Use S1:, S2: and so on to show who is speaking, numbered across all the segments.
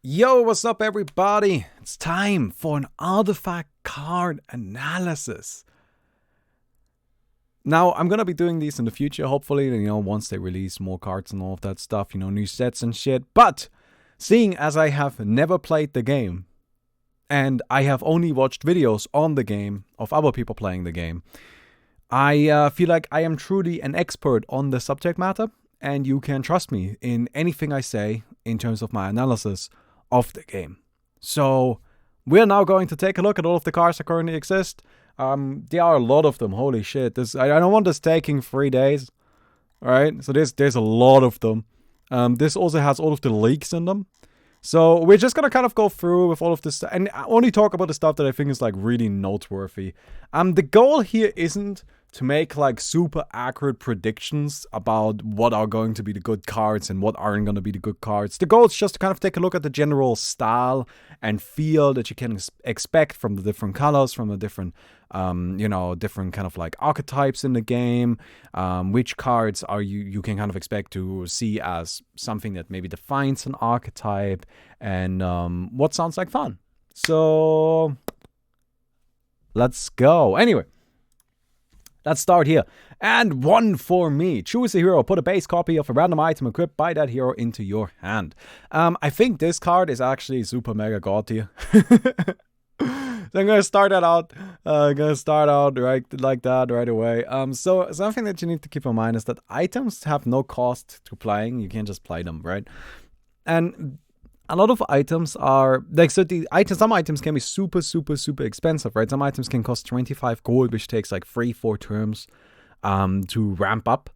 S1: Yo, what's up everybody? It's time for an artifact card analysis. Now, I'm gonna be doing these in the future, hopefully, once they release more cards and all of that stuff, new sets and shit. But, seeing as I have never played the game, and I have only watched videos on the game of other people playing the game, I feel like I am truly an expert on the subject matter, and you can trust me in anything I say in terms of my analysis of the game. So, we're now going to take a look at all of the cards that currently exist. There are a lot of them. Holy shit! I don't want this taking 3 days. All right, so there's a lot of them. This also has all of the leaks in them. So we're just gonna kind of go through with all of this and only talk about the stuff that I think is like really noteworthy. The goal here isn't to make like super accurate predictions about what are going to be the good cards and what aren't going to be the good cards. The goal is just to kind of take a look at the general style and feel that you can expect from the different colors, from the different, different kind of like archetypes in the game. Which cards are you can kind of expect to see as something that maybe defines an archetype, and what sounds like fun. So let's go. Anyway. Let's start here. And one for me. Choose a hero. Put a base copy of a random item equipped by that hero into your hand. I think this card is actually super mega god tier. So I'm gonna start that out. Right like that right away. So something that you need to keep in mind is that items have no cost to playing. You can't just play them, right? And a lot of items are like, so some items can be super expensive, right? Some items can cost 25 gold, which takes like 3-4 turns to ramp up,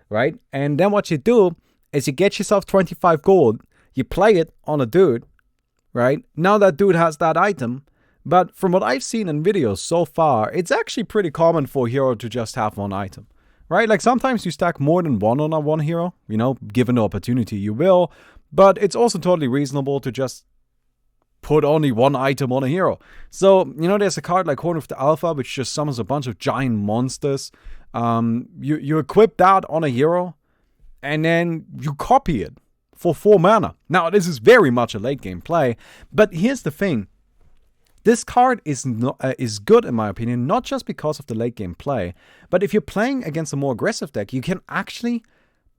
S1: right? And then what you do is you get yourself 25 gold, you play it on a dude, right? Now that dude has that item, but from what I've seen in videos so far, it's actually pretty common for a hero to just have one item, right? Like sometimes you stack more than one on a one hero, given the opportunity you will. But it's also totally reasonable to just put only one item on a hero. So, there's a card like Horn of the Alpha, which just summons a bunch of giant monsters. You equip that on a hero, and then you copy it for 4 mana. Now, this is very much a late game play, but here's the thing. This card is good, in my opinion, not just because of the late game play, but if you're playing against a more aggressive deck, you can actually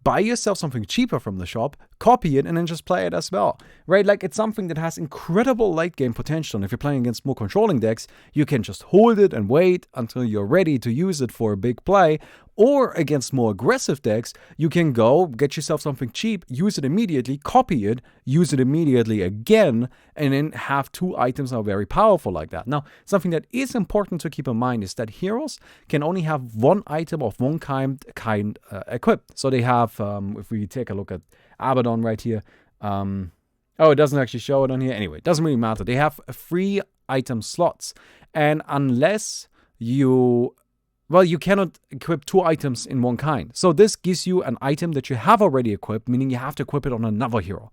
S1: buy yourself something cheaper from the shop, copy it, and then just play it as well, right? Like, it's something that has incredible late game potential, and if you're playing against more controlling decks, you can just hold it and wait until you're ready to use it for a big play, or against more aggressive decks, you can go, get yourself something cheap, use it immediately, copy it, use it immediately again, and then have 2 items that are very powerful like that. Now, something that is important to keep in mind is that heroes can only have 1 item of one kind equipped. So they have, if we take a look at Abaddon right here, it doesn't actually show it on here. Anyway, it doesn't really matter. They have 3 item slots, and unless you cannot equip 2 items in one kind. So this gives you an item that you have already equipped, meaning you have to equip it on another hero,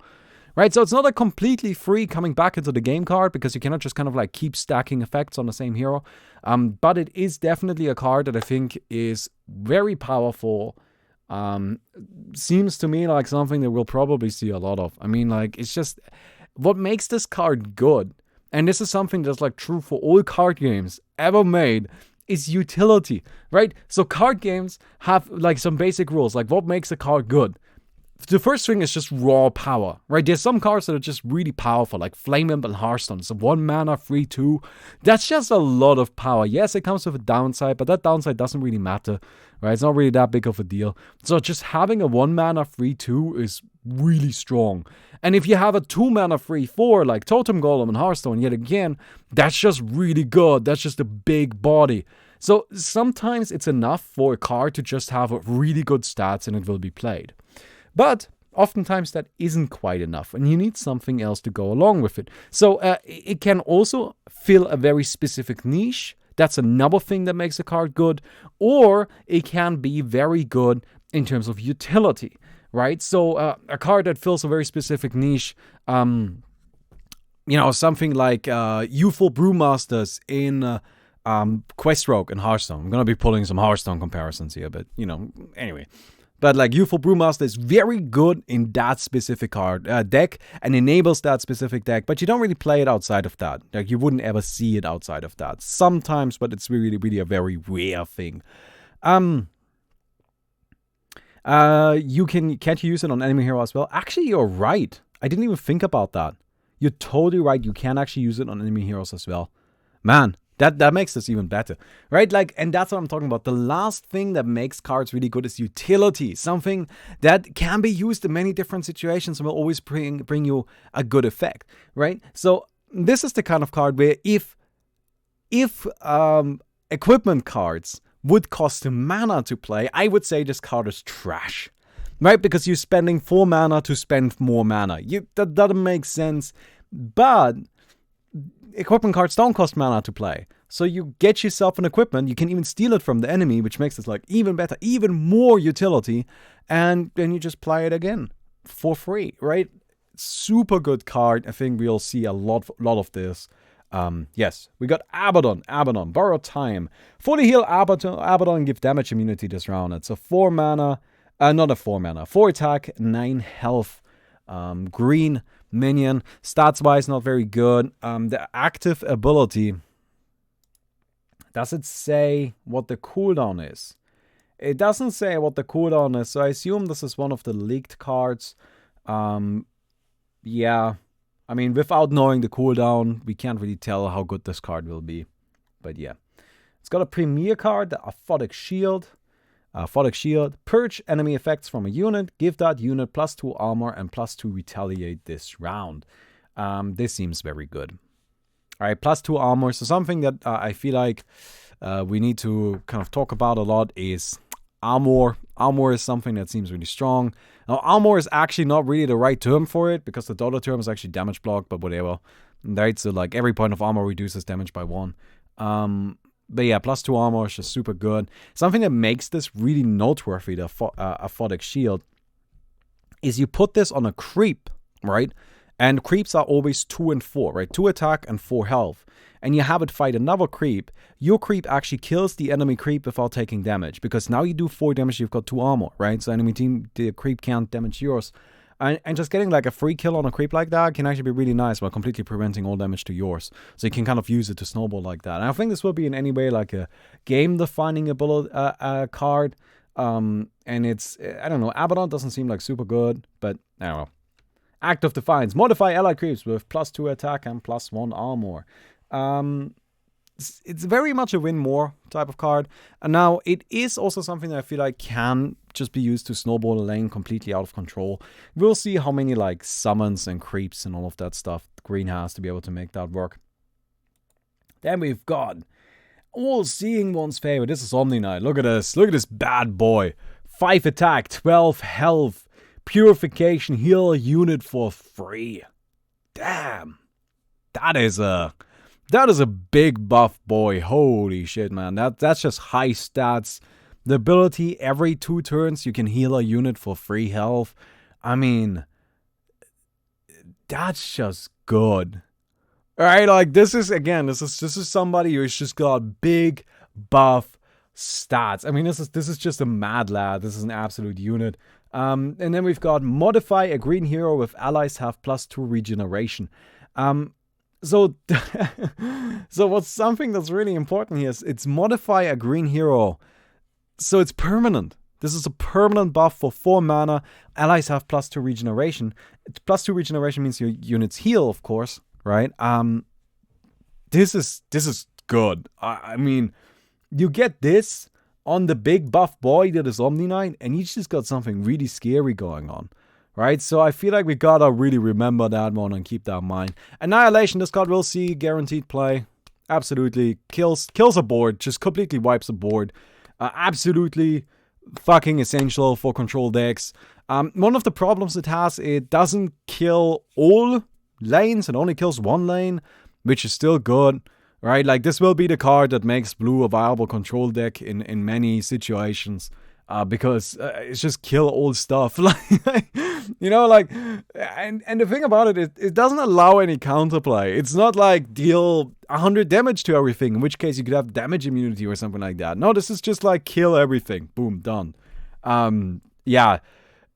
S1: right? So it's not a completely free coming back into the game card, because you cannot just kind of like keep stacking effects on the same hero. But it is definitely a card that I think is very powerful. Seems to me like something that we'll probably see a lot of. I mean, like, it's just what makes this card good, and this is something that's like true for all card games ever made, is utility, right? So card games have like some basic rules, like what makes a card good. The first thing is just raw power, right? There's some cards that are just really powerful, like Flame Imp and Hearthstone. So 1 mana, 3/2. That's just a lot of power. Yes, it comes with a downside, but that downside doesn't really matter, right? It's not really that big of a deal. So just having a 1 mana, 3/2 is really strong. And if you have a 2 mana, 3/4, like Totem Golem and Hearthstone, yet again, that's just really good. That's just a big body. So sometimes it's enough for a card to just have really good stats and it will be played. But oftentimes that isn't quite enough, and you need something else to go along with it. So it can also fill a very specific niche. That's another thing that makes a card good. Or it can be very good in terms of utility, right? So a card that fills a very specific niche, something like Youthful Brewmasters in Quest Rogue and Hearthstone. I'm going to be pulling some Hearthstone comparisons here, but, anyway. But like Youthful Brewmaster is very good in that specific card deck and enables that specific deck, but you don't really play it outside of that. Like you wouldn't ever see it outside of that. Sometimes, but it's really, really a very rare thing. Can't you use it on enemy hero as well? Actually, you're right. I didn't even think about that. You're totally right. You can actually use it on enemy heroes as well. Man, that makes this even better, right? Like, and that's what I'm talking about. The last thing that makes cards really good is utility. Something that can be used in many different situations and will always bring you a good effect, right? So this is the kind of card where if equipment cards would cost mana to play, I would say this card is trash, right? Because you're spending 4 mana to spend more mana. That doesn't make sense, but equipment cards don't cost mana to play. So you get yourself an equipment, you can even steal it from the enemy, which makes it like even better, even more utility, and then you just play it again for free, right? Super good card. I think we'll see a lot of this. Yes, we got Abaddon, borrow time. Fully heal Abaddon, give damage immunity this round. It's a 4 mana, 4 attack, 9 health, green minion. Stats wise, not very good. The active ability, does it say what the cooldown is? It doesn't say what the cooldown is, so I assume this is one of the leaked cards. Yeah. I mean, without knowing the cooldown, we can't really tell how good this card will be. But yeah. It's got a premier card, the Apotheosis Shield. Purge enemy effects from a unit. Give that unit +2 armor and +2 retaliate this round. This seems very good. Alright, +2 armor. So something that I feel like we need to kind of talk about a lot is armor. Armor is something that seems really strong. Now, armor is actually not really the right term for it, because the dollar term is actually damage block, but whatever. Right, so like every point of armor reduces damage by 1. But yeah, +2 armor is just super good. Something that makes this really noteworthy, the Apotheosis Shield, is you put this on a creep, right? And creeps are always 2 and 4, right? 2 attack and 4 health. And you have it fight another creep. Your creep actually kills the enemy creep without taking damage, because now you do 4 damage, you've got 2 armor, right? So enemy team, the creep can't damage yours. And just getting like a free kill on a creep like that can actually be really nice while completely preventing all damage to yours. So you can kind of use it to snowball like that. And I think this will be in any way like a game-defining card. And it's, I don't know, Abaddon doesn't seem like super good, but I don't know. Act of Defiance. Modify allied creeps with +2 attack and +1 armor. It's very much a win more type of card. And now it is also something that I feel like can just be used to snowball a lane completely out of control. We'll see how many like summons and creeps and all of that stuff green has to be able to make that work. Then we've got All-Seeing One's favorite. This is Omni Night. Look at this. Look at this bad boy. 5 attack, 12 health. Purification, heal a unit for free. Damn. That is a big buff boy. Holy shit, man. That's just high stats. The ability, every 2 turns, you can heal a unit for free health. I mean, that's just good. Alright, like this is somebody who's just got big buff stats. I mean, this is just a mad lad. This is an absolute unit. And then we've got modify a green hero with allies have +2 regeneration. So what's something that's really important here is it's modify a green hero. So it's permanent. This is a permanent buff for 4 mana. Allies have +2 regeneration. +2 regeneration means your units heal, of course, right? This is good. I mean, you get this on the big buff boy that is Omni Night, and you just got something really scary going on, right? So I feel like we gotta really remember that one and keep that in mind. Annihilation, this card will see guaranteed play. Absolutely. Kills a board, just completely wipes a board. Absolutely fucking essential for control decks. One of the problems it has, it doesn't kill all lanes, it only kills 1 lane, which is still good. Right, like this will be the card that makes blue a viable control deck in many situations, because it's just kill all stuff. You know, like, and the thing about it doesn't allow any counterplay. It's not like deal 100 damage to everything, in which case you could have damage immunity or something like that. No, this is just like kill everything, boom, done. yeah,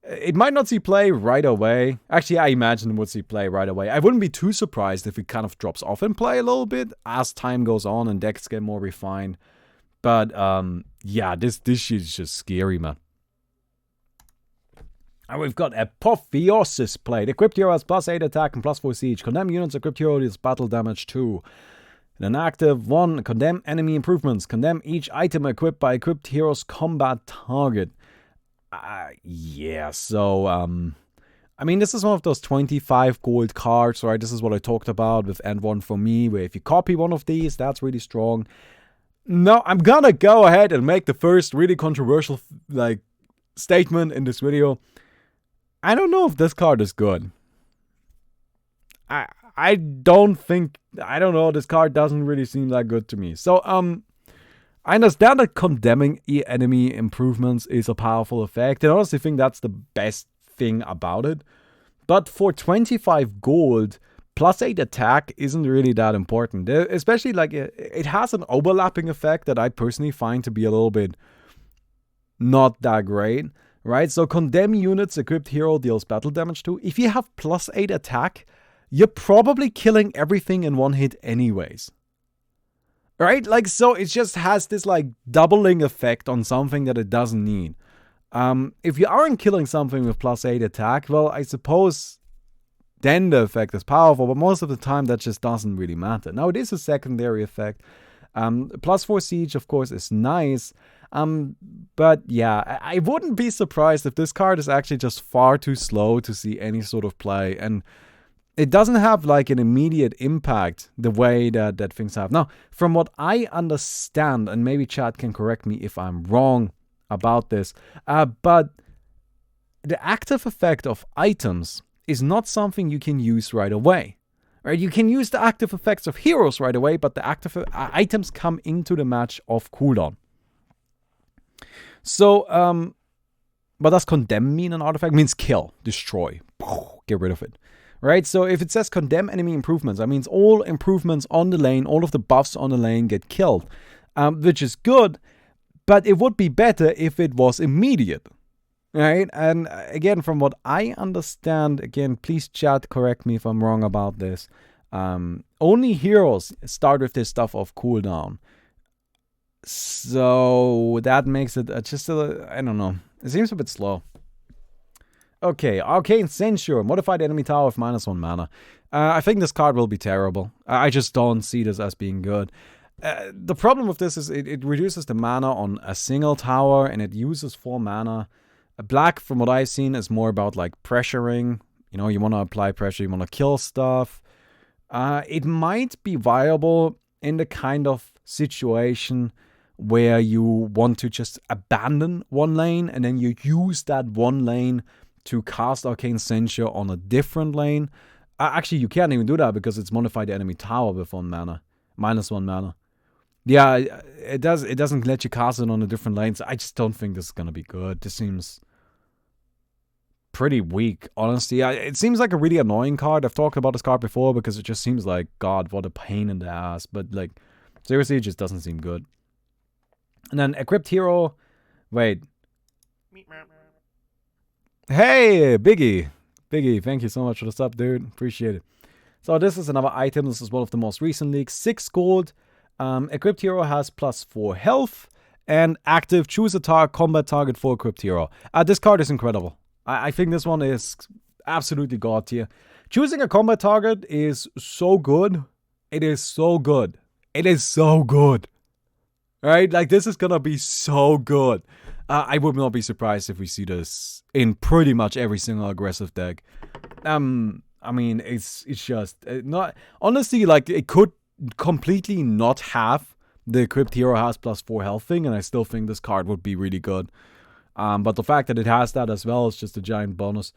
S1: it might not see play right away. Actually, I imagine it would see play right away. I wouldn't be too surprised if it kind of drops off in play a little bit as time goes on and decks get more refined. But, yeah, this shit is just scary, man. And we've got Apotheosis Plate. A Crypt Hero has +8 attack and +4 siege. Condemn units of Crypt Hero deals battle damage 2. And an active 1, condemn enemy improvements. Condemn each item equipped by a Crypt Hero's combat target. Yeah, so, I mean, this is one of those 25 gold cards, right? This is what I talked about with End 1 for me, where if you copy one of these, that's really strong. No, I'm gonna go ahead and make the first really controversial, like, statement in this video. I don't know if this card is good. I don't know, this card doesn't really seem that good to me. So, I understand that condemning enemy improvements is a powerful effect. I honestly think that's the best thing about it. But for 25 gold, +8 attack isn't really that important. Especially, like, it has an overlapping effect that I personally find to be a little bit not that great, right? So condemn units, a Crypt Hero deals battle damage to. If you have +8 attack, you're probably killing everything in one hit anyways. Right? Like, so it just has this, like, doubling effect on something that it doesn't need. If you aren't killing something with +8 attack, well, I suppose then the effect is powerful, but most of the time that just doesn't really matter. Now, it is a secondary effect. +4 siege, of course, is nice. But yeah, I wouldn't be surprised if this card is actually just far too slow to see any sort of play. And it doesn't have, like, an immediate impact the way that things have. Now, from what I understand, and maybe chat can correct me if I'm wrong about this, but the active effect of items is not something you can use right away. Right? You can use the active effects of heroes right away, but the active items come into the match off cooldown. So, but does condemn mean an artifact? It means kill, destroy, get rid of it. Right, so if it says condemn enemy improvements, that means all improvements on the lane, all of the buffs on the lane get killed, which is good, but it would be better if it was immediate, right? And again, from what I understand, again, please chat, correct me if I'm wrong about this, only heroes start with this stuff off cooldown. So that makes it just I don't know, it seems a bit slow. Okay, Arcane Censure, modified enemy tower with -1 mana. I think this card will be terrible. I just don't see this as being good. The problem with this is it reduces the mana on a single tower and it uses 4 mana. Black, from what I've seen, is more about, like, pressuring. You know, you want to apply pressure, you want to kill stuff. It might be viable in the kind of situation where you want to just abandon one lane and then you use that one lane to cast Arcane Censure on a different lane. Actually, you can't even do that because it's modified enemy tower with 1 mana. -1 mana. Yeah, it doesn't let you cast it on a different lane, so I just don't think this is gonna be good. This seems pretty weak, honestly. It seems like a really annoying card. I've talked about this card before because it just seems like, God, what a pain in the ass. But, like, seriously, it just doesn't seem good. And then a Crypt Hero. Wait. Hey, Biggie, thank you so much for the sub, dude. Appreciate it. So this is another item. This is one of the most recent leaks. 6 gold. A Crypt Hero has +4 health. And active, choose a combat target for a Crypt Hero. This card is incredible. I think this one is absolutely god tier. Choosing a combat target is so good. It is so good. It is so good. Right? Like, this is gonna be so good. I would not be surprised if we see this in pretty much every single aggressive deck. I mean, it's just not, honestly, like, it could completely not have the Crypt Hero has +4 health thing, and I still think this card would be really good. But the fact that it has that as well is just a giant bonus.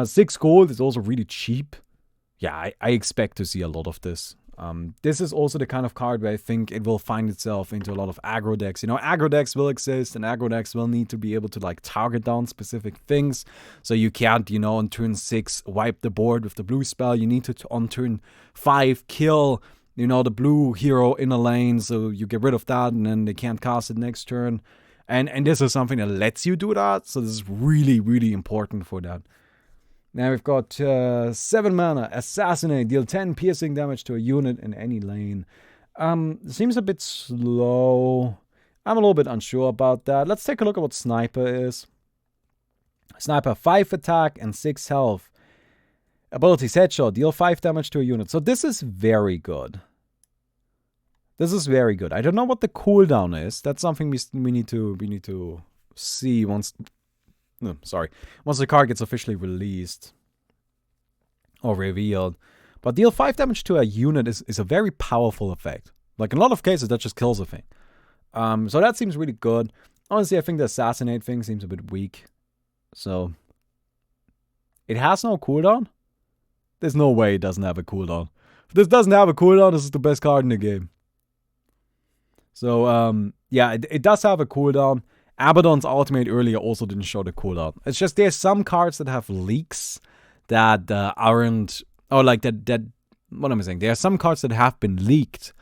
S1: 6 gold is also really cheap. Yeah, I expect to see a lot of this. This is also the kind of card where I think it will find itself into a lot of aggro decks. You know, aggro decks will exist, and aggro decks will need to be able to, like, target down specific things. So you can't, you know, on turn 6 wipe the board with the blue spell. You need to, on turn 5, kill, you know, the blue hero in a lane, so you get rid of that, and then they can't cast it next turn. And this is something that lets you do that, so this is really, really important for that. Now we've got 7 mana, Assassinate, deal 10 piercing damage to a unit in any lane. Seems a bit slow. I'm a little bit unsure about that. Let's take a look at what Sniper is. Sniper, 5 attack and 6 health. Abilities, headshot, deal 5 damage to a unit. So this is very good. This is very good. I don't know what the cooldown is. That's something we need to see once... No, sorry. Once the card gets officially released. Or revealed. But deal 5 damage to a unit is a very powerful effect. Like, in a lot of cases, that just kills a thing. So that seems really good. Honestly, I think the Assassinate thing seems a bit weak. So... It has no cooldown? There's no way it doesn't have a cooldown. If this doesn't have a cooldown, this is the best card in the game. So, yeah, it does have a cooldown. Abaddon's ultimate earlier also didn't show the cooldown. It's just there's some cards that have leaks that aren't... Oh, like that... What am I saying? There are some cards that have been leaked.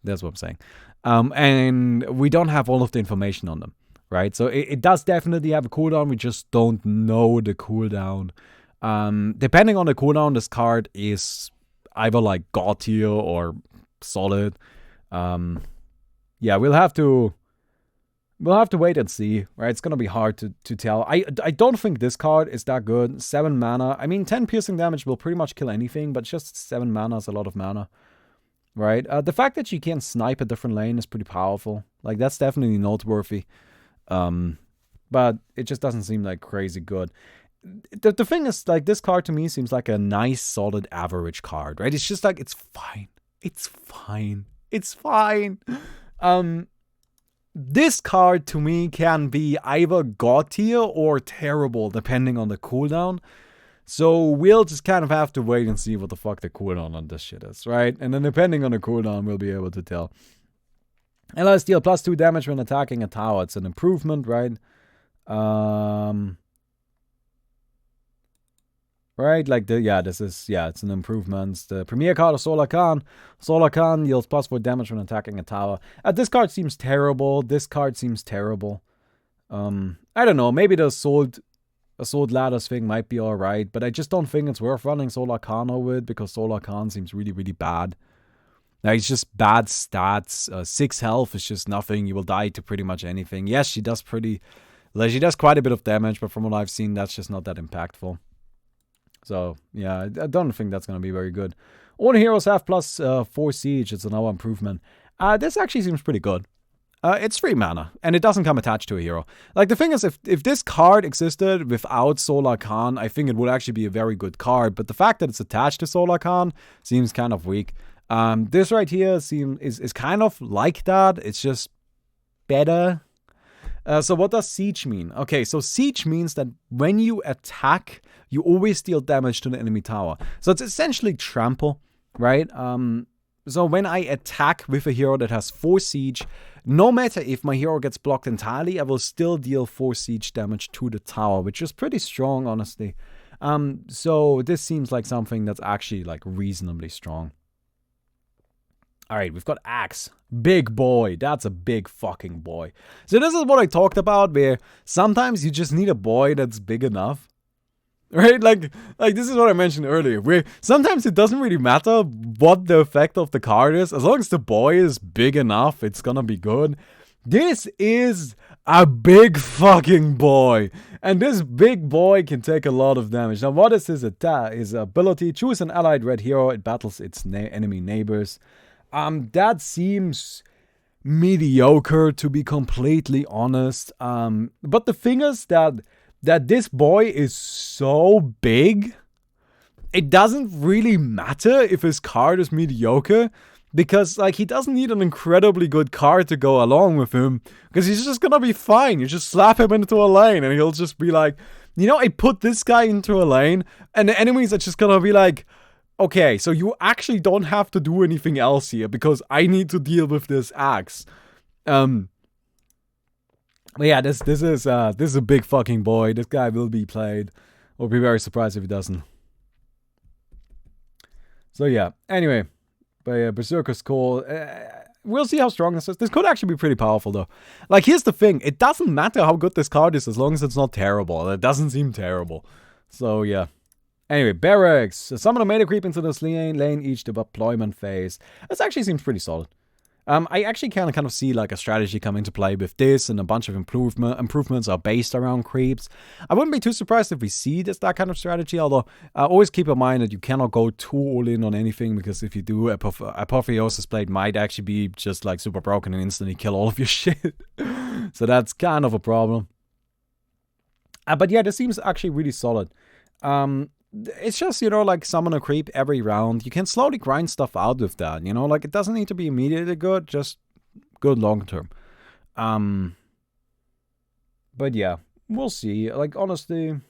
S1: That's what I'm saying. And we don't have all of the information on them, right? So it does definitely have a cooldown. We just don't know the cooldown. Depending on the cooldown, this card is either like God tier or solid. Yeah, we'll have to wait and see, right? It's gonna be hard to tell. I don't think this card is that good. 7 mana. I mean, 10 piercing damage will pretty much kill anything, but just 7 mana is a lot of mana, right? The fact that you can snipe a different lane is pretty powerful. Like, that's definitely noteworthy. But it just doesn't seem like crazy good. The thing is, like, this card to me seems like a nice, solid, average card, right? It's just like, it's fine. It's fine. It's fine. This card to me can be either God tier or terrible, depending on the cooldown. So we'll just kind of have to wait and see what the fuck the cooldown on this shit is, right? And then depending on the cooldown, we'll be able to tell. Allows deal +2 damage when attacking a tower. It's an improvement, right? Right, like it's an improvement. The premier card of Solar Khan. Solar Khan deals +4 damage when attacking a tower. This card seems terrible. This card seems terrible. I don't know, maybe the Assault Ladders thing might be alright, but I just don't think it's worth running Solar Khan over it, because Solar Khan seems really, really bad. Like, it's just bad stats. 6 health is just nothing. You will die to pretty much anything. Yes, she does quite a bit of damage, but from what I've seen, that's just not that impactful. So, yeah, I don't think that's going to be very good. All the heroes have +4 siege. It's another improvement. This actually seems pretty good. It's 3 mana, and it doesn't come attached to a hero. Like, the thing is, if this card existed without Solar Khan, I think it would actually be a very good card. But the fact that it's attached to Solar Khan seems kind of weak. This right here is kind of like that. It's just better. So what does siege mean? Okay, so siege means that when you attack, you always deal damage to the enemy tower. So it's essentially trample, right? So when I attack with a hero that has 4 siege, no matter if my hero gets blocked entirely, I will still deal 4 siege damage to the tower, which is pretty strong, honestly. So this seems like something that's actually like reasonably strong. Alright, we've got Axe. Big boy. That's a big fucking boy. So this is what I talked about, where sometimes you just need a boy that's big enough. Right? Like this is what I mentioned earlier, where sometimes it doesn't really matter what the effect of the card is. As long as the boy is big enough, it's gonna be good. This is a big fucking boy. And this big boy can take a lot of damage. Now, what is his ability? Choose an allied red hero. It battles its enemy neighbors. That seems mediocre, to be completely honest. But the thing is that this boy is so big, it doesn't really matter if his card is mediocre, because like he doesn't need an incredibly good card to go along with him, because he's just gonna be fine. You just slap him into a lane and he'll just be like, you know, I put this guy into a lane, and the enemies are just gonna be like, okay, so you actually don't have to do anything else here, because I need to deal with this axe. But yeah, this is a big fucking boy. This guy will be played. I'll be very surprised if he doesn't. So yeah, anyway. But yeah, Berserker's Call. we'll see how strong this is. This could actually be pretty powerful, though. Like, here's the thing. It doesn't matter how good this card is as long as it's not terrible. It doesn't seem terrible. So, yeah. Anyway, Barracks. Summon a melee creep into this lane each deployment phase. This actually seems pretty solid. I actually kind of see like a strategy come into play with this, and a bunch of improvements are based around creeps. I wouldn't be too surprised if we see that kind of strategy, although always keep in mind that you cannot go too all in on anything, because if you do, Apotheosis Plate might actually be just like super broken and instantly kill all of your shit. So that's kind of a problem. But yeah, this seems actually really solid. It's just, you know, like summon a creep every round. You can slowly grind stuff out with that, you know, like it doesn't need to be immediately good, just good long term. But yeah, we'll see. Like, honestly,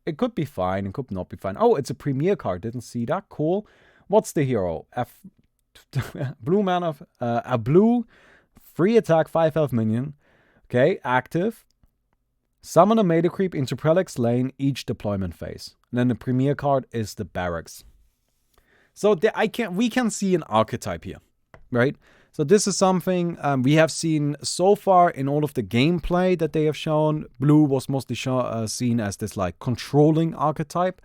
S1: it could be fine, it could not be fine. Oh, it's a premier card, didn't see that, cool. What's the hero? Blue mana, a blue, free attack, 5 health minion. Okay, active. Summon a melee creep into Prelix lane each deployment phase. And then the premier card is the Barracks. So we can see an archetype here, right? So this is something we have seen so far in all of the gameplay that they have shown. Blue was mostly seen as this like controlling archetype.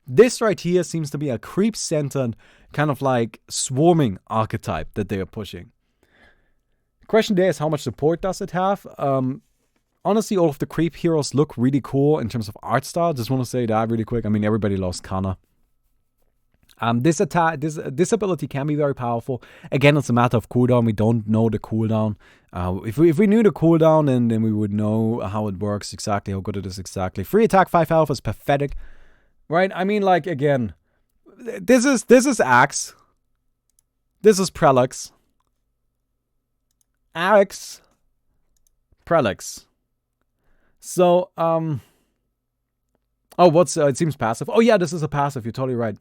S1: This right here seems to be a creep-centered kind of like swarming archetype that they are pushing. The question there is, how much support does it have? Honestly, all of the Crypt Heroes look really cool in terms of art style. Just want to say that really quick. I mean, everybody loves Kana. This ability can be very powerful. Again, it's a matter of cooldown. We don't know the cooldown. If we knew the cooldown, then we would know how it works exactly, how good it is exactly. Free attack, 5 health is pathetic, right? I mean, like, again, this is Axe. This is Prelix. Axe. Prelix. So, oh, it seems passive. Oh yeah, this is a passive, you're totally right.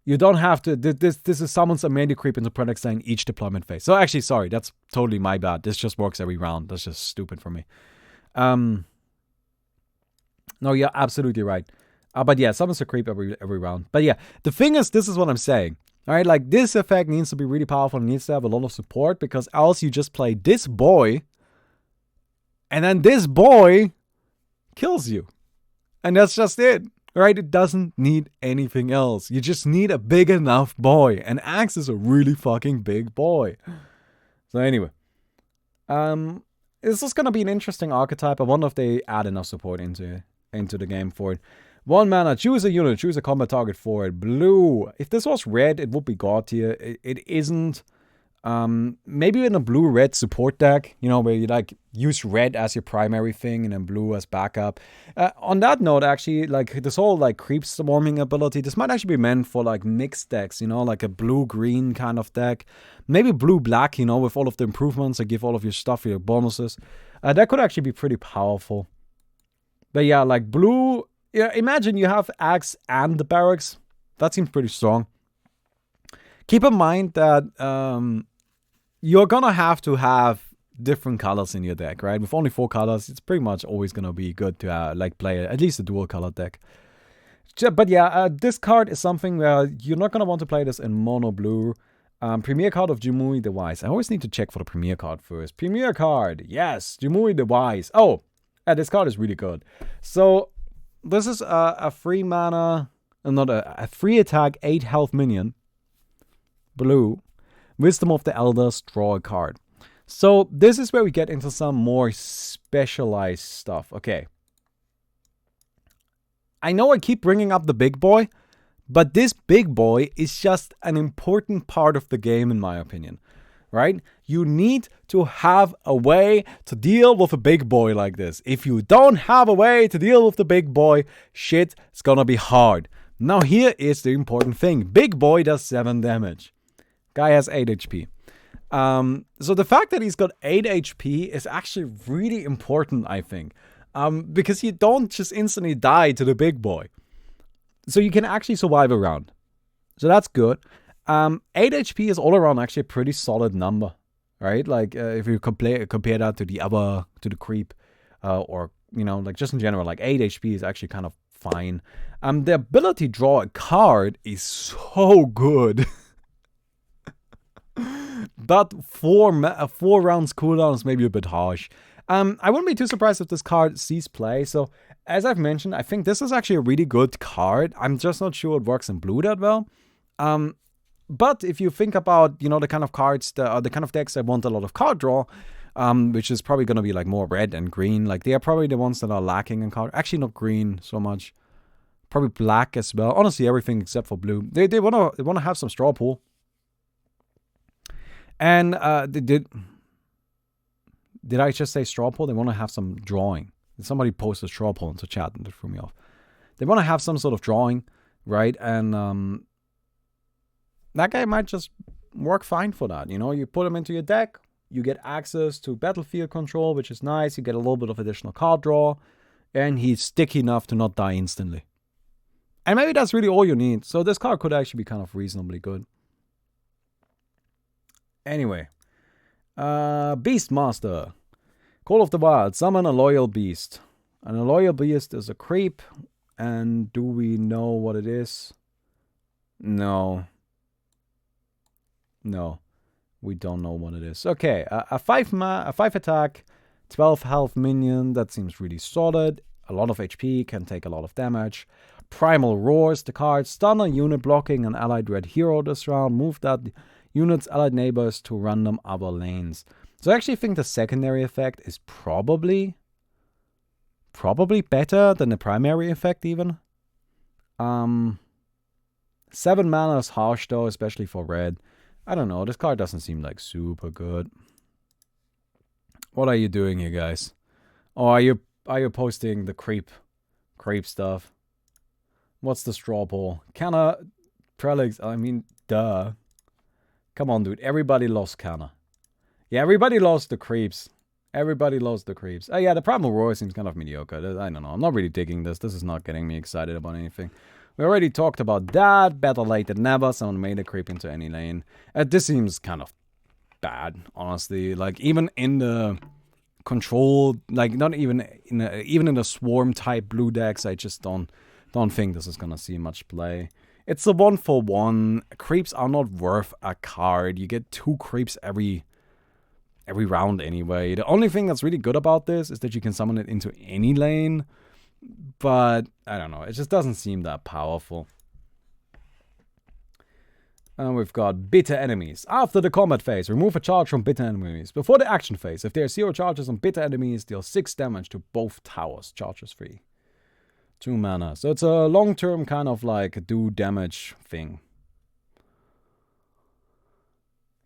S1: You don't have to, this is summons a melee creep into Prelix lane each deployment phase. So actually, sorry, that's totally my bad. This just works every round. That's just stupid for me. No, you're absolutely right. But yeah, summons a creep every round. But yeah, the thing is, this is what I'm saying. Alright, like, this effect needs to be really powerful and needs to have a lot of support, because else you just play this boy, and then this boy kills you. And that's just it. Right? It doesn't need anything else. You just need a big enough boy. And Axe is a really fucking big boy. So anyway. This is going to be an interesting archetype. I wonder if they add enough support into the game for it. 1 mana, choose a unit, choose a combat target for it. Blue. If this was red, it would be God tier. It isn't. Maybe in a blue-red support deck, you know, where you like use red as your primary thing and then blue as backup. On that note, actually, like this whole like creep swarming ability, this might actually be meant for like mixed decks, you know, like a blue-green kind of deck. Maybe blue-black, you know, with all of the improvements that give all of your stuff your bonuses. That could actually be pretty powerful. But yeah, like blue, yeah, imagine you have Axe and the Barracks. That seems pretty strong. Keep in mind that you're gonna have to have different colors in your deck, right? With only 4 colors, it's pretty much always gonna be good to like play at least a dual color deck. But yeah, this card is something where you're not gonna want to play this in mono blue. Premier card of Jumui the Wise. I always need to check for the premier card first. Premier card, yes, Jumui the Wise. Oh, this card is really good. So this is a free mana, not a free attack, 8 health minion. Blue. Wisdom of the Elders, draw a card. So this is where we get into some more specialized stuff. Okay. I know I keep bringing up the big boy, but this big boy is just an important part of the game in my opinion. Right? You need to have a way to deal with a big boy like this. If you don't have a way to deal with the big boy, shit, it's gonna be hard. Now here is the important thing. Big boy does 7 damage. Guy has 8 HP. So the fact that he's got 8 HP is actually really important, I think. Because you don't just instantly die to the big boy. So you can actually survive a round. So that's good. 8 HP is all around actually a pretty solid number. Right? Like, if you compare that to the creep. Or, you know, like just in general, like 8 HP is actually kind of fine. The ability to draw a card is so good. but 4 rounds cooldown is maybe a bit harsh. I wouldn't be too surprised if this card sees play. So, as I've mentioned, I think this is actually a really good card. I'm just not sure it works in blue that well. But if you think about, you know, the kind of cards, the kind of decks that want a lot of card draw, which is probably going to be like more red and green. Like, they are probably the ones that are lacking in card. Actually, not green so much. Probably black as well. Honestly, everything except for blue. They wanna have some straw pool. And did I just say straw pool? They want to have some drawing. Somebody posted straw pool into chat and it threw me off. They want to have some sort of drawing, right? And that guy might just work fine for that. You know, you put him into your deck, you get access to battlefield control, which is nice. You get a little bit of additional card draw, and he's sticky enough to not die instantly. And maybe that's really all you need. So this card could actually be kind of reasonably good. Anyway. Beastmaster. Call of the Wild. Summon a loyal beast. And a loyal beast is a creep. And do we know what it is? No. No. We don't know what it is. Okay. A 5 attack. 12 health minion. That seems really solid. A lot of HP. Can take a lot of damage. Primal Roars, the card. Stun a unit blocking an allied red hero this round. Move that unit's allied neighbors to random other lanes. So I actually think the secondary effect is probably better than the primary effect even. 7 mana is harsh though, especially for red. I don't know, this card doesn't seem like super good. What are you doing here, guys? Oh, are you posting the creep stuff? What's the straw poll? Canna, Prelix, I mean, duh. Come on, dude. Everybody lost Canna. Yeah, everybody lost the creeps. Everybody lost the creeps. Oh, yeah, the Primal Roar seems kind of mediocre. I don't know. I'm not really digging this. This is not getting me excited about anything. We already talked about that. Better late than never. Someone made a creep into any lane. This seems kind of bad, honestly. Like, even in the control, like, not even in the swarm type blue decks, I just don't think this is gonna see much play. It's a 1-for-1. Creeps are not worth a card. You get 2 creeps every round anyway. The only thing that's really good about this is that you can summon it into any lane. But, I don't know. It just doesn't seem that powerful. And we've got bitter enemies. After the combat phase, remove a charge from bitter enemies. Before the action phase, if there are 0 charges on bitter enemies, deal 6 damage to both towers. Charges free. 2 mana. So it's a long-term kind of like do damage thing.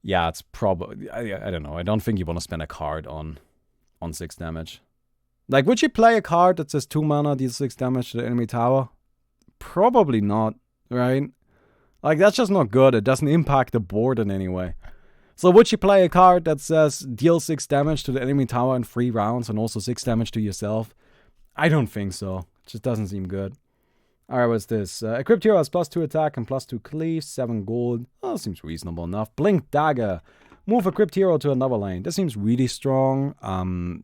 S1: Yeah, it's probably... I don't know. I don't think you want to spend a card on 6 damage. Like, would you play a card that says 2 mana, deals 6 damage to the enemy tower? Probably not, right? Like, that's just not good. It doesn't impact the board in any way. So would you play a card that says deal 6 damage to the enemy tower in 3 rounds and also 6 damage to yourself? I don't think so. Just doesn't seem good. Alright, what's this? A Crypt Hero has +2 attack and +2 cleave, 7 gold. Oh, seems reasonable enough. Blink Dagger. Move a Crypt Hero to another lane. This seems really strong.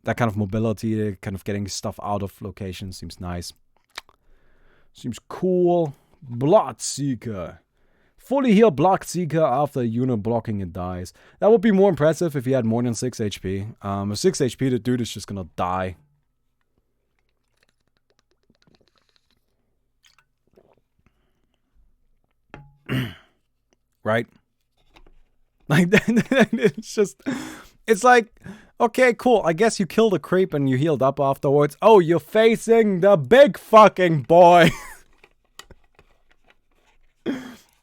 S1: That kind of mobility, kind of getting stuff out of location seems nice. Seems cool. Bloodseeker. Fully heal Bloodseeker after a unit blocking it dies. That would be more impressive if he had more than 6 HP. With 6 HP, the dude is just gonna die. Right? Like, it's like, okay, cool. I guess you killed a creep and you healed up afterwards. Oh, you're facing the big fucking boy.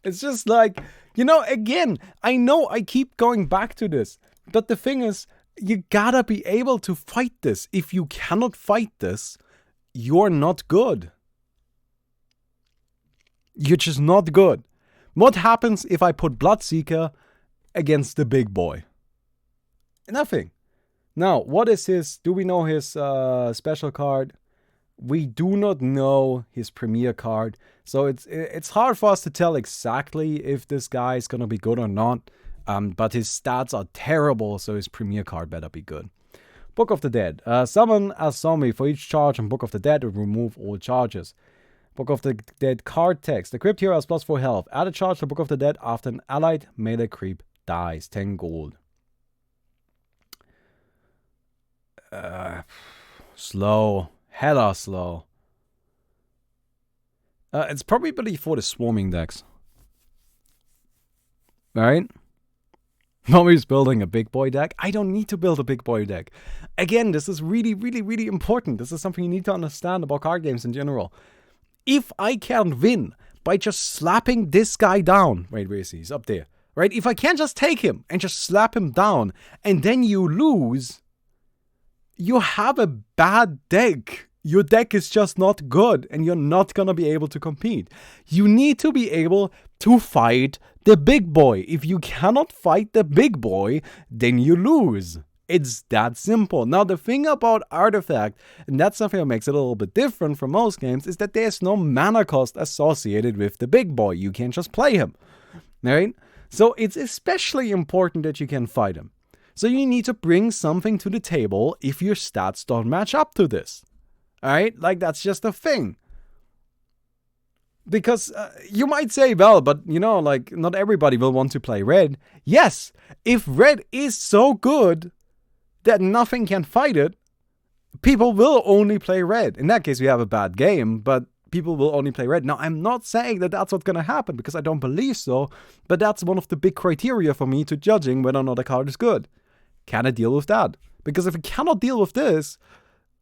S1: It's just like, you know, again, I know I keep going back to this, but the thing is, you gotta be able to fight this. If you cannot fight this, you're not good. You're just not good. What happens if I put Bloodseeker against the big boy? Nothing. Now, what is his... Do we know his special card? We do not know his premier card. So it's hard for us to tell exactly if this guy is going to be good or not. But his stats are terrible, so his premier card better be good. Book of the Dead. Summon a zombie for each charge on Book of the Dead and remove all charges. Book of the Dead card text. The Crypt Hero has +4 health. Add a charge to Book of the Dead after an allied melee creep dies. 10 gold. Slow. Hella slow. It's probably for the swarming decks. Right? Nobody's building a big boy deck. I don't need to build a big boy deck. Again, this is really, really, really important. This is something you need to understand about card games in general. If I can't win by just slapping this guy down. Wait, where is he? He's up there. Right? If I can't just take him and just slap him down and then you lose, you have a bad deck. Your deck is just not good and you're not gonna be able to compete. You need to be able to fight the big boy. If you cannot fight the big boy, then you lose. It's that simple. Now, the thing about Artifact, and that's something that makes it a little bit different from most games, is that there's no mana cost associated with the big boy. You can't just play him, right? So it's especially important that you can fight him. So you need to bring something to the table if your stats don't match up to this. Alright? Like, that's just a thing. Because you might say, well, but, you know, like, not everybody will want to play red. Yes, if red is so good that nothing can fight it, people will only play red. In that case, we have a bad game, but people will only play red. Now, I'm not saying that that's what's going to happen, because I don't believe so, but that's one of the big criteria for me to judging whether or not a card is good. Can I deal with that? Because if I cannot deal with this,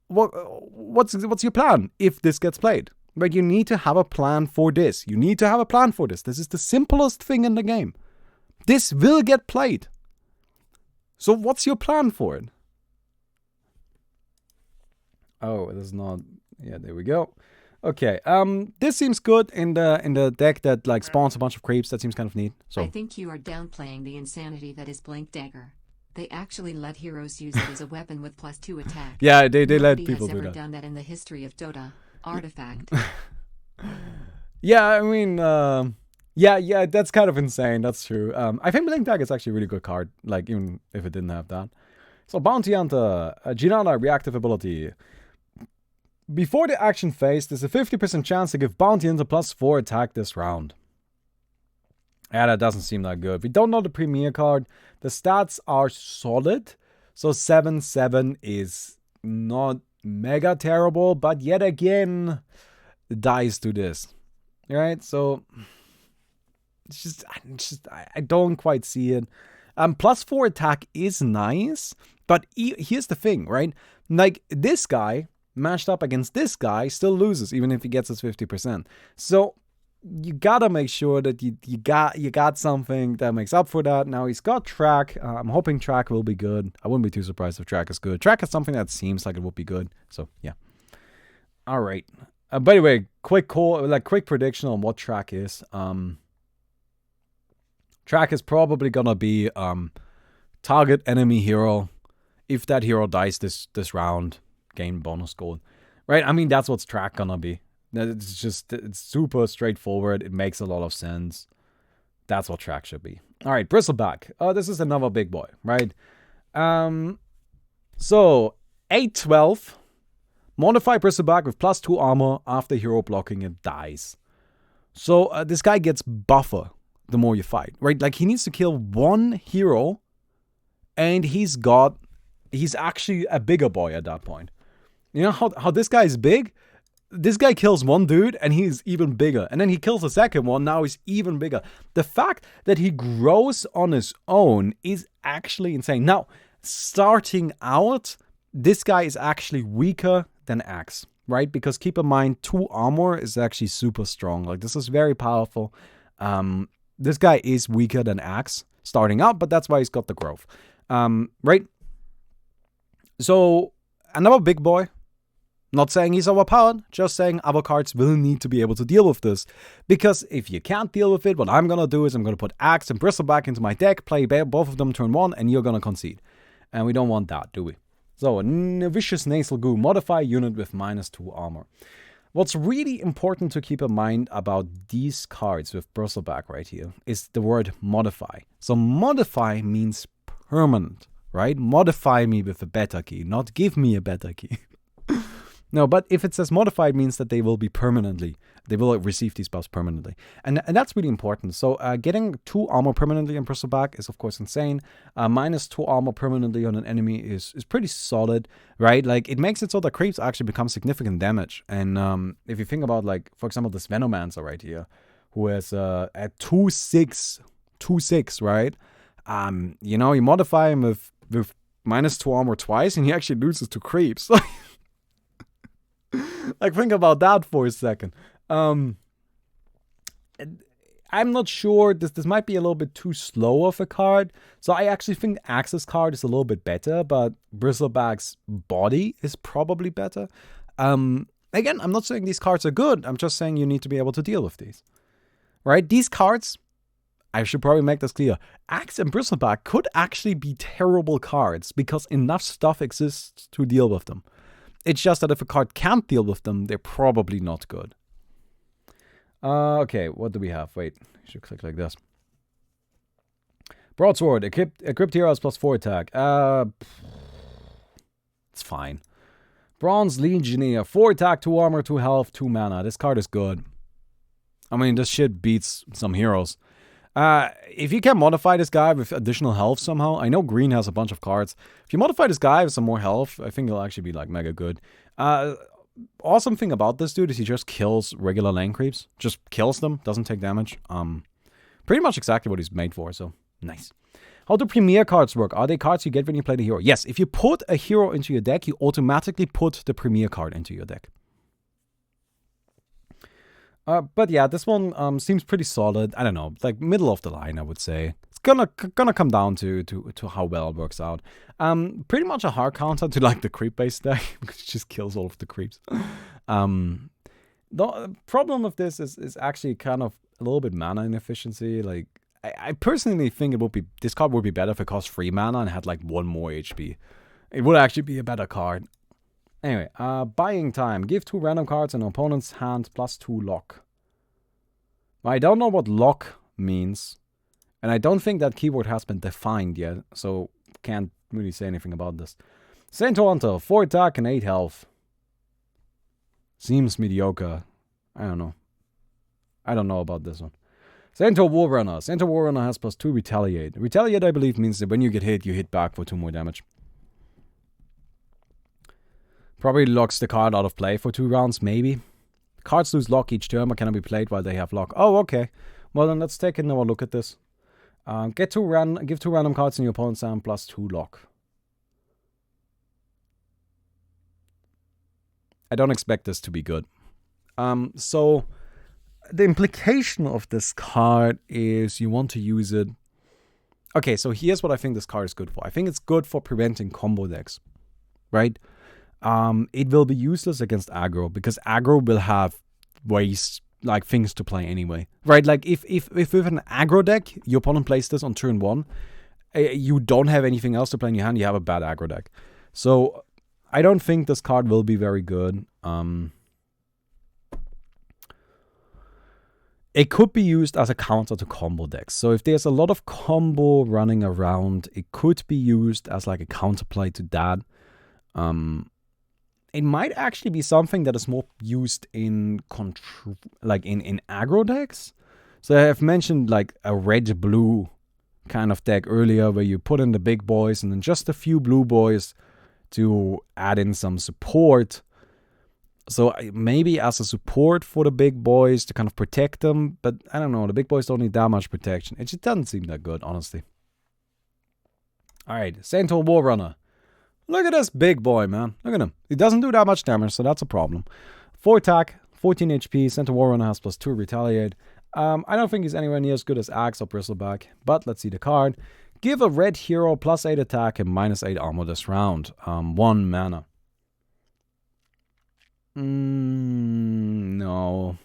S1: what's your plan if this gets played? Right, you need to have a plan for this. You need to have a plan for this. This is the simplest thing in the game. This will get played. So what's your plan for it? Oh, it is not. Yeah, there we go. Okay. This seems good in the deck that like spawns a bunch of creeps. That seems kind of neat. So
S2: I think you are downplaying the insanity that is Blink Dagger. They actually let heroes use it as a weapon with +2 attack.
S1: Yeah, they let people do that.
S2: Nobody has ever done that in the history of Dota. Artifact.
S1: Yeah, I mean, yeah, that's kind of insane. That's true. I think Blink Dagger is actually a really good card. Like, even if it didn't have that. So, Bounty Hunter, Ginana reactive ability. Before the action phase, there's a 50% chance to give Bounty Hunter +4 attack this round. Yeah, that doesn't seem that good. We don't know the premier card. The stats are solid. So 7/7 is not mega terrible, but yet again, dies to this. Right? So it's just I don't quite see it. +4 attack is nice, but here's the thing, right? Like, this guy matched up against this guy still loses, even if he gets his 50%. So you gotta make sure that you got something that makes up for that. Now he's got Track. I'm hoping Track will be good. I wouldn't be too surprised if Track is good. Track is something that seems like it would be good. So yeah. All right. By the way, quick prediction on what Track is. Track is probably gonna be target enemy hero. If that hero dies this round, gain bonus gold. Right? I mean, that's what's Track gonna be. It's super straightforward. It makes a lot of sense. That's what Track should be. All right, Bristleback. This is another big boy, right? So 8/12. Modify Bristleback with +2 armor after hero blocking it dies. So this guy gets buffer the more you fight, right? Like, he needs to kill one hero, and he's actually a bigger boy at that point. You know how this guy is big? This guy kills one dude and he's even bigger. And then he kills the second one, now he's even bigger. The fact that he grows on his own is actually insane. Now, starting out, this guy is actually weaker than Axe, right? Because keep in mind, 2 armor is actually super strong. Like, this is very powerful. This guy is weaker than Axe starting out, but that's why he's got the growth. Right? So, another big boy. Not saying he's overpowered, just saying other cards will need to be able to deal with this. Because if you can't deal with it, what I'm going to do is I'm going to put Axe and Bristleback into my deck, play both of them turn 1, and you're going to concede. And we don't want that, do we? So, Vicious Nasal Goo, modify unit with -2 armor. What's really important to keep in mind about these cards with Bristleback right here is the word modify. So, modify means permanent, right? Modify me with a beta key, not give me a beta key. No, but if it says modified, means that they will be permanently They will receive these buffs permanently. And that's really important. So getting 2 armor permanently on Bristleback is, of course, insane. Minus 2 armor permanently on an enemy is pretty solid, right? Like, it makes it so that creeps actually become significant damage. And if you think about, like, for example, this Venomancer right here, who has at 2/6, right? You know, you modify him with minus 2 armor twice, and he actually loses to creeps. Like, think about that for a second. I'm not sure. This might be a little bit too slow of a card. So I actually think Axe's card is a little bit better, but Bristleback's body is probably better. Again, I'm not saying these cards are good. I'm just saying you need to be able to deal with these. Right? These cards, I should probably make this clear. Axe and Bristleback could actually be terrible cards because enough stuff exists to deal with them. It's just that if a card can't deal with them, they're probably not good. Okay, what do we have? Wait, I should click like this. Broadsword, a Crypt Hero has +4 attack. It's fine. Bronze Legionnaire, 4 attack, 2 armor, 2 health, 2 mana. This card is good. I mean, this shit beats some heroes. If you can modify this guy with additional health somehow, I know green has a bunch of cards. If you modify this guy with some more health, I think he'll actually be like mega good. Awesome thing about this dude is he just kills regular lane creeps. Just kills them, doesn't take damage. Pretty much exactly what he's made for, so nice. How do premier cards work? Are they cards you get when you play the hero? Yes, if you put a hero into your deck, you automatically put the premier card into your deck. But yeah, this one seems pretty solid. I don't know, like middle of the line, I would say. It's gonna come down to how well it works out. Pretty much a hard counter to like the creep-based deck, because it just kills all of the creeps. The problem with this is actually kind of a little bit mana inefficiency. Like, I personally think this card would be better if it cost 3 mana and had like 1 more HP. It would actually be a better card. Anyway, buying time. Give 2 random cards in an opponent's hand +2 lock. I don't know what lock means. And I don't think that keyword has been defined yet. So can't really say anything about this. Saint Hunter, 4 attack and 8 health. Seems mediocre. I don't know. I don't know about this one. Centaur Warrunner. Centaur Warrunner has +2 retaliate. Retaliate, I believe, means that when you get hit, you hit back for 2 more damage. Probably locks the card out of play for 2 rounds, maybe. Cards lose lock each turn, but cannot be played while they have lock. Oh, okay. Well, then let's take another look at this. Give 2 random cards in your opponent's hand +2 lock. I don't expect this to be good. So the implication of this card is you want to use it. Okay, so here's what I think this card is good for. I think it's good for preventing combo decks, right? It will be useless against aggro because aggro will have ways, like things to play anyway, right? Like if with an aggro deck, your opponent plays this on turn 1, you don't have anything else to play in your hand, you have a bad aggro deck. So I don't think this card will be very good. It could be used as a counter to combo decks. So if there's a lot of combo running around, it could be used as like a counterplay to that. It might actually be something that is more used in aggro decks. So I have mentioned like a red-blue kind of deck earlier where you put in the big boys and then just a few blue boys to add in some support. So maybe as a support for the big boys to kind of protect them. But I don't know, the big boys don't need that much protection. It just doesn't seem that good, honestly. Alright, Centaur Warrunner. Look at this big boy, man. Look at him. He doesn't do that much damage, so that's a problem. 4 attack, 14 HP. Centaur Warrunner has +2 retaliate. I don't think he's anywhere near as good as Axe or Bristleback, but let's see the card. Give a red hero +8 attack and -8 armor this round. 1 mana. No.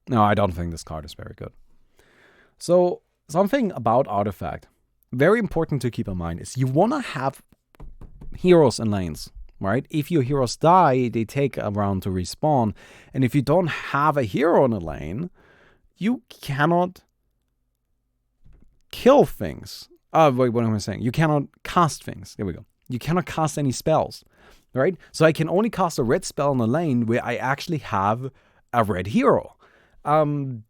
S1: No, I don't think this card is very good. So, something about Artifact. Very important to keep in mind is you want to have heroes and lanes, right? If your heroes die, they take a round to respawn. And if you don't have a hero in a lane, you cannot kill things. Wait, what am I saying? You cannot cast things. There we go. You cannot cast any spells, right? So I can only cast a red spell in a lane where I actually have a red hero.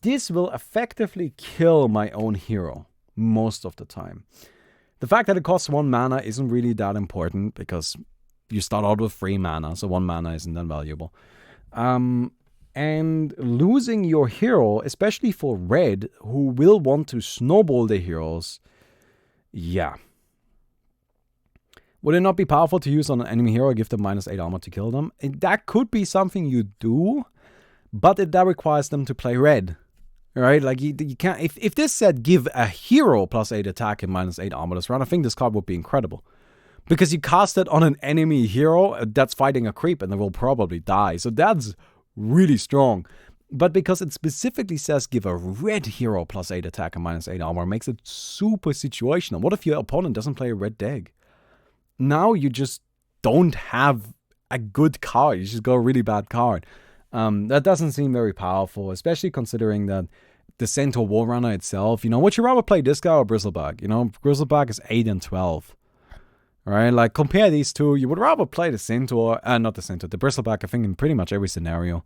S1: This will effectively kill my own hero most of the time. The fact that it costs 1 mana isn't really that important because you start out with 3 mana, so 1 mana isn't that valuable. And losing your hero, especially for red, who will want to snowball the heroes, yeah. Would it not be powerful to use on an enemy hero, give them -8 armor to kill them? That could be something you do, but that requires them to play red. Right? Like, you can't... If this said give a hero +8 attack and -8 armor this round, I think this card would be incredible. Because you cast it on an enemy hero that's fighting a creep and they will probably die. So that's really strong. But because it specifically says give a red hero +8 attack and -8 armor, makes it super situational. What if your opponent doesn't play a red deck? Now you just don't have a good card. You just got a really bad card. That doesn't seem very powerful, especially considering that the Centaur Warrunner itself, would you rather play this guy or Bristleback? Bristleback is 8 and 12. Right? Like, compare these two. You would rather play the Centaur, not the Centaur, the Bristleback, I think, in pretty much every scenario.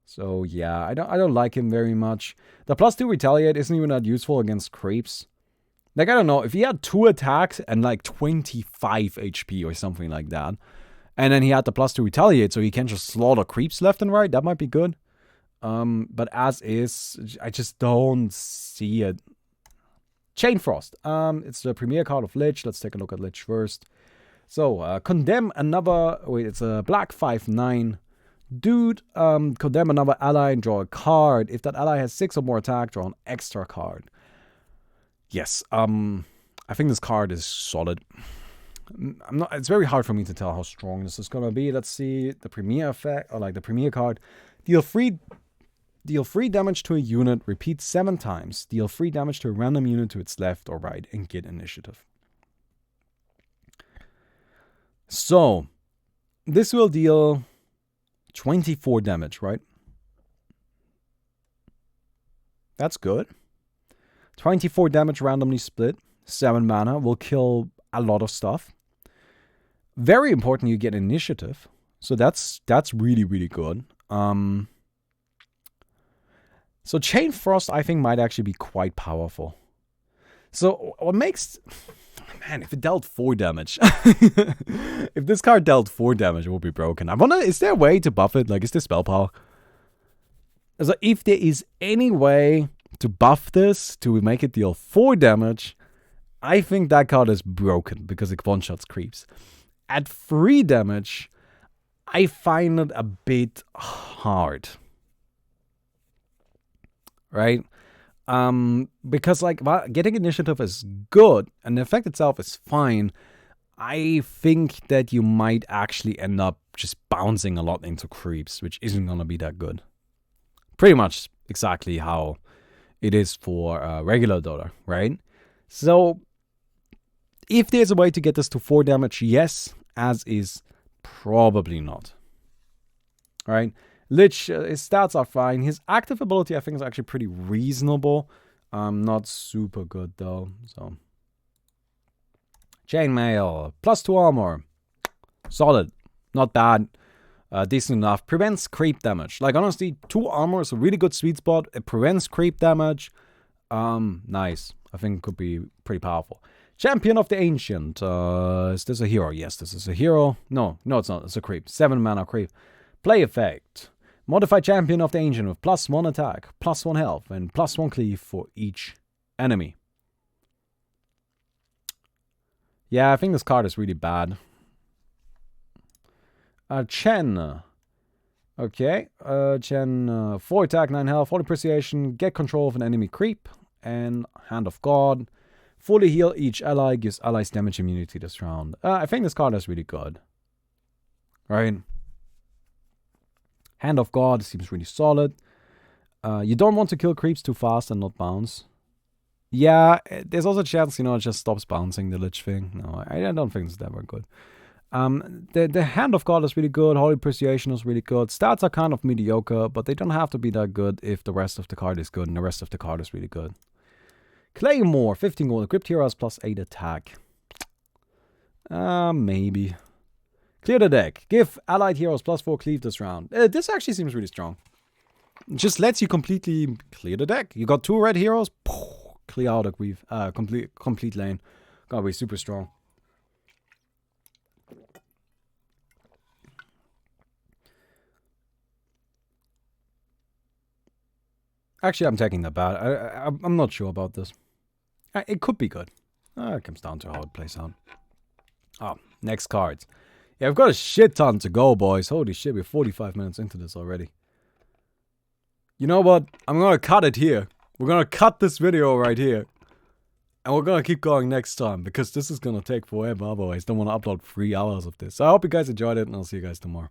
S1: So yeah, I don't like him very much. The +2 Retaliate isn't even that useful against creeps. Like, I don't know, if he had 2 attacks and like 25 HP or something like that, and then he had the +2 Retaliate, so he can just slaughter creeps left and right, that might be good. But as is, I just don't see it. Chain Frost. It's the premier card of Lich. Let's take a look at Lich first. So, condemn another... Wait, it's a black 5/9. Dude, condemn another ally and draw a card. If that ally has 6 or more attack, draw an extra card. Yes, I think this card is solid. It's very hard for me to tell how strong this is gonna be. Let's see the premier effect, or like the premier card. Deal 3 damage to a unit, repeat 7 times. Deal 3 damage to a random unit to its left or right, and get initiative. So, this will deal 24 damage, right? That's good. 24 damage randomly split. 7 mana will kill a lot of stuff. Very important you get initiative. So that's really, really good. So Chain Frost, I think, might actually be quite powerful. So what makes... Man, if it dealt 4 damage. If this card dealt 4 damage, it would be broken. I wonder, is there a way to buff it? Like, is there spell power? So if there is any way to buff this to make it deal 4 damage, I think that card is broken because it one-shots creeps. At 3 damage, I find it a bit hard. Right? Because, like, getting initiative is good, and the effect itself is fine. I think that you might actually end up just bouncing a lot into creeps, which isn't going to be that good. Pretty much exactly how it is for regular Dota, right? So, if there's a way to get this to 4 damage, yes. As is, probably not. Alright? Lich, his stats are fine. His active ability, I think, is actually pretty reasonable. Not super good, though. So, Chainmail, +2 armor. Solid. Not bad. Decent enough. Prevents creep damage. Like, honestly, 2 armor is a really good sweet spot. It prevents creep damage. Nice. I think it could be pretty powerful. Champion of the Ancient. Is this a hero? Yes, this is a hero. No, it's not. It's a creep. 7 mana creep. Play effect. Modify Champion of the Ancient with +1 attack, +1 health, and +1 cleave for each enemy. Yeah, I think this card is really bad. Chen. Okay. Chen, 4 attack, 9 health, 40 appreciation, get control of an enemy creep, and Hand of God. Fully heal each ally, gives allies damage immunity this round. I think this card is really good. Right? Hand of God seems really solid. You don't want to kill creeps too fast and not bounce. Yeah, there's also a chance, it just stops bouncing the Lich thing. No, I don't think it's that very good. The Hand of God is really good. Holy Appreciation is really good. Stats are kind of mediocre, but they don't have to be that good if the rest of the card is good and the rest of the card is really good. Claymore, 15 gold. Crypt Hero has +8 attack. Maybe. Clear the deck. Give allied heroes +4 cleave this round. This actually seems really strong. It just lets you completely clear the deck. You got 2 red heroes. Clear out a cleave. Complete lane. Gotta be super strong. Actually, I'm taking that bad. I'm not sure about this. It could be good. It comes down to how it plays out. Oh, next cards. Yeah, I've got a shit ton to go, boys. Holy shit, we're 45 minutes into this already. You know what? I'm gonna cut it here. We're gonna cut this video right here. And we're gonna keep going next time, because this is gonna take forever otherwise. Don't wanna upload 3 hours of this. So I hope you guys enjoyed it, and I'll see you guys tomorrow.